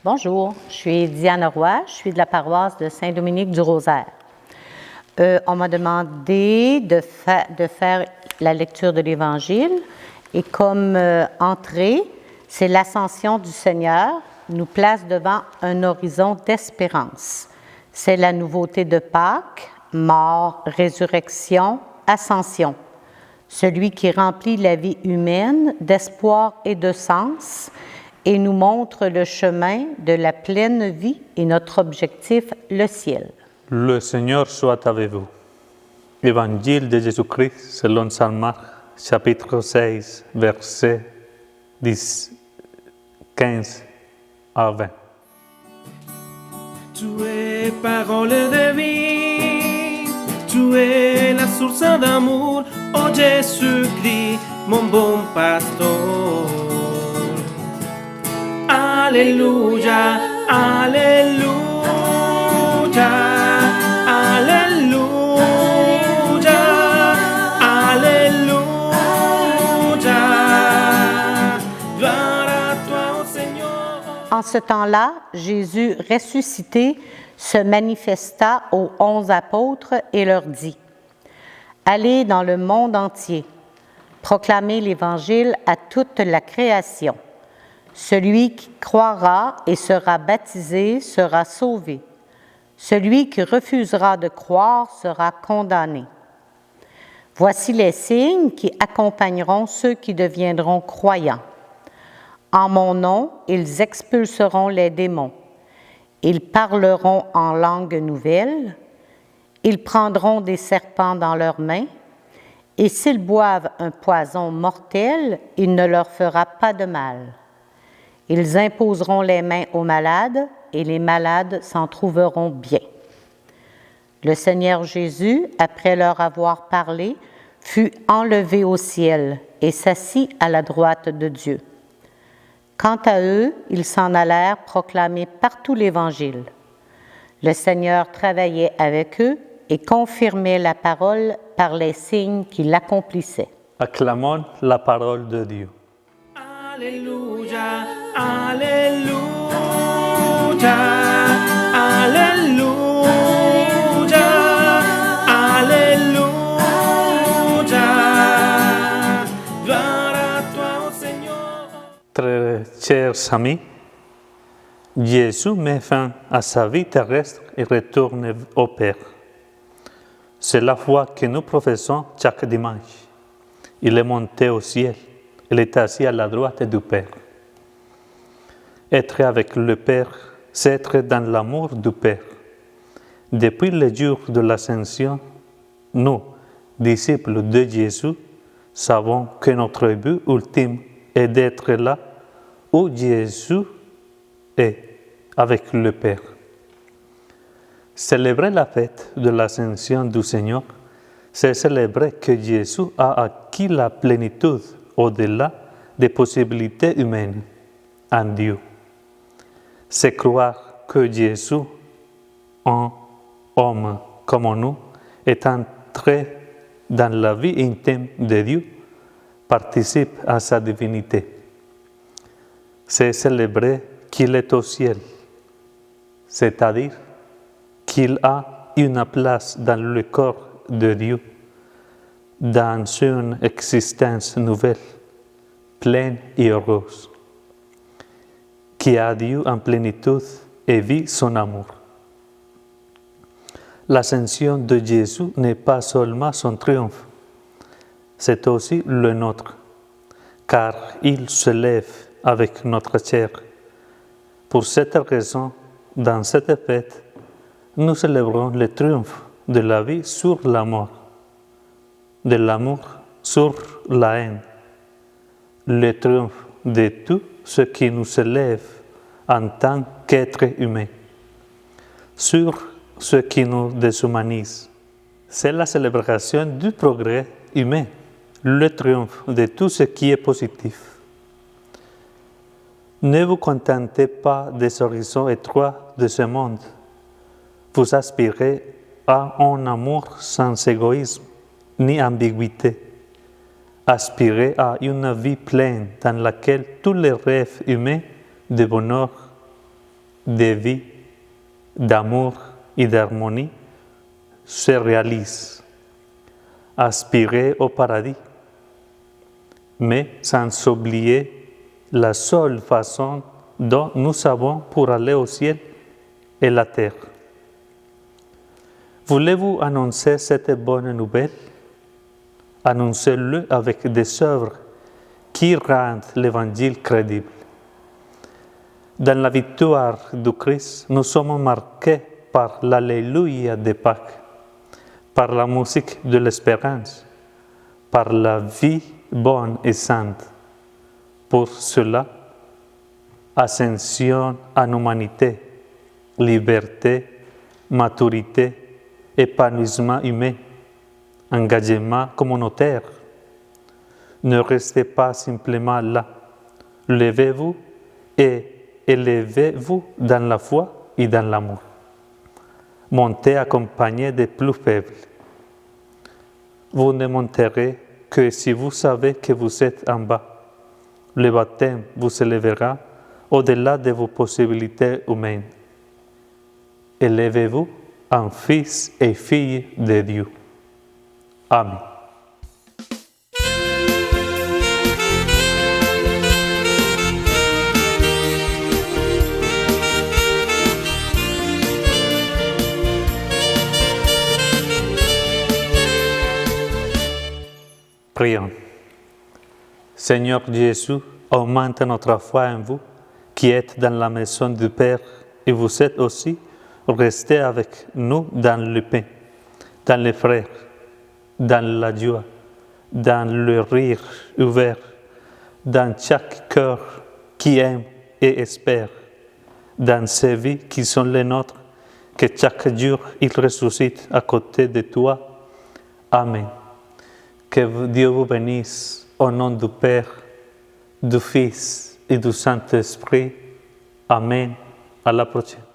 Bonjour, je suis Diane Roy, je suis de la paroisse de Saint-Dominique du Rosaire. On m'a demandé de faire la lecture de l'Évangile et comme entrée, c'est l'ascension du Seigneur nous place devant un horizon d'espérance. C'est la nouveauté de Pâques, mort, résurrection, ascension. Celui qui remplit la vie humaine d'espoir et de sens et nous montre le chemin de la pleine vie et notre objectif, le ciel. Le Seigneur soit avec vous. Évangile de Jésus-Christ selon saint Marc, chapitre 16, versets 15 à 20. Tu es parole de vie, tu es la source d'amour, oh Jésus-Christ, mon bon pasteur. Alléluia, alléluia, alléluia, alléluia. Gloire à toi, oh Seigneur. En ce temps-là, Jésus ressuscité se manifesta aux 11 apôtres et leur dit : « Allez dans le monde entier, proclamez l'Évangile à toute la création. Celui qui croira et sera baptisé sera sauvé. Celui qui refusera de croire sera condamné. Voici les signes qui accompagneront ceux qui deviendront croyants. En mon nom, ils expulseront les démons. Ils parleront en langue nouvelle. Ils prendront des serpents dans leurs mains. Et s'ils boivent un poison mortel, il ne leur fera pas de mal. Ils imposeront les mains aux malades et les malades s'en trouveront bien. » Le Seigneur Jésus, après leur avoir parlé, fut enlevé au ciel et s'assit à la droite de Dieu. Quant à eux, ils s'en allèrent proclamer partout l'Évangile. Le Seigneur travaillait avec eux et confirmait la parole par les signes qui l'accomplissaient. Acclamons la parole de Dieu. Alléluia, alléluia, alléluia, alléluia. Gloire à toi, oh Seigneur. Très chers amis, Jésus met fin à sa vie terrestre et retourne au Père. C'est la foi que nous professons chaque dimanche. Il est monté au ciel. Il est assis à la droite du Père. Être avec le Père, c'est être dans l'amour du Père. Depuis le jour de l'Ascension, nous, disciples de Jésus, savons que notre but ultime est d'être là où Jésus est, avec le Père. Célébrer la fête de l'Ascension du Seigneur, c'est célébrer que Jésus a acquis la plénitude au-delà des possibilités humaines en Dieu. C'est croire que Jésus, un homme comme nous, est entré dans la vie intime de Dieu, participe à sa divinité. C'est célébrer qu'il est au ciel, c'est-à-dire qu'il a une place dans le corps de Dieu, dans une existence nouvelle, pleine et heureuse, qui a Dieu en plénitude et vit son amour. L'ascension de Jésus n'est pas seulement son triomphe, c'est aussi le nôtre, car il se lève avec notre chair. Pour cette raison, dans cette fête, nous célébrons le triomphe de la vie sur la mort, de l'amour sur la haine, le triomphe de tout ce qui nous élève en tant qu'être humain, sur ce qui nous déshumanise. C'est la célébration du progrès humain, le triomphe de tout ce qui est positif. Ne vous contentez pas des horizons étroits de ce monde. Vous aspirez à un amour sans égoïsme ni ambiguïté. Aspirez à une vie pleine dans laquelle tous les rêves humains de bonheur de vie, d'amour et d'harmonie se réalise. Aspirer au paradis, mais sans oublier la seule façon dont nous avons pour aller au ciel et la terre. Voulez-vous annoncer cette bonne nouvelle? Annoncez-le avec des œuvres qui rendent l'Évangile crédible. Dans la victoire du Christ, nous sommes marqués par l'Alléluia de Pâques, par la musique de l'espérance, par la vie bonne et sainte. Pour cela, ascension en humanité, liberté, maturité, épanouissement humain, engagement communautaire. Ne restez pas simplement là. Levez-vous et élevez-vous dans la foi et dans l'amour. Montez accompagné des plus faibles. Vous ne monterez que si vous savez que vous êtes en bas. Le baptême vous élèvera au-delà de vos possibilités humaines. Élevez-vous en fils et filles de Dieu. Amen. Prions. Seigneur Jésus, augmente notre foi en vous, qui êtes dans la maison du Père, et vous êtes aussi restés avec nous dans le pain, dans les frères, dans la joie, dans le rire ouvert, dans chaque cœur qui aime et espère, dans ces vies qui sont les nôtres, que chaque jour il ressuscite à côté de toi. Amen. Que Dieu vous bénisse au nom du Père, du Fils et du Saint-Esprit. Amen. À la prochaine.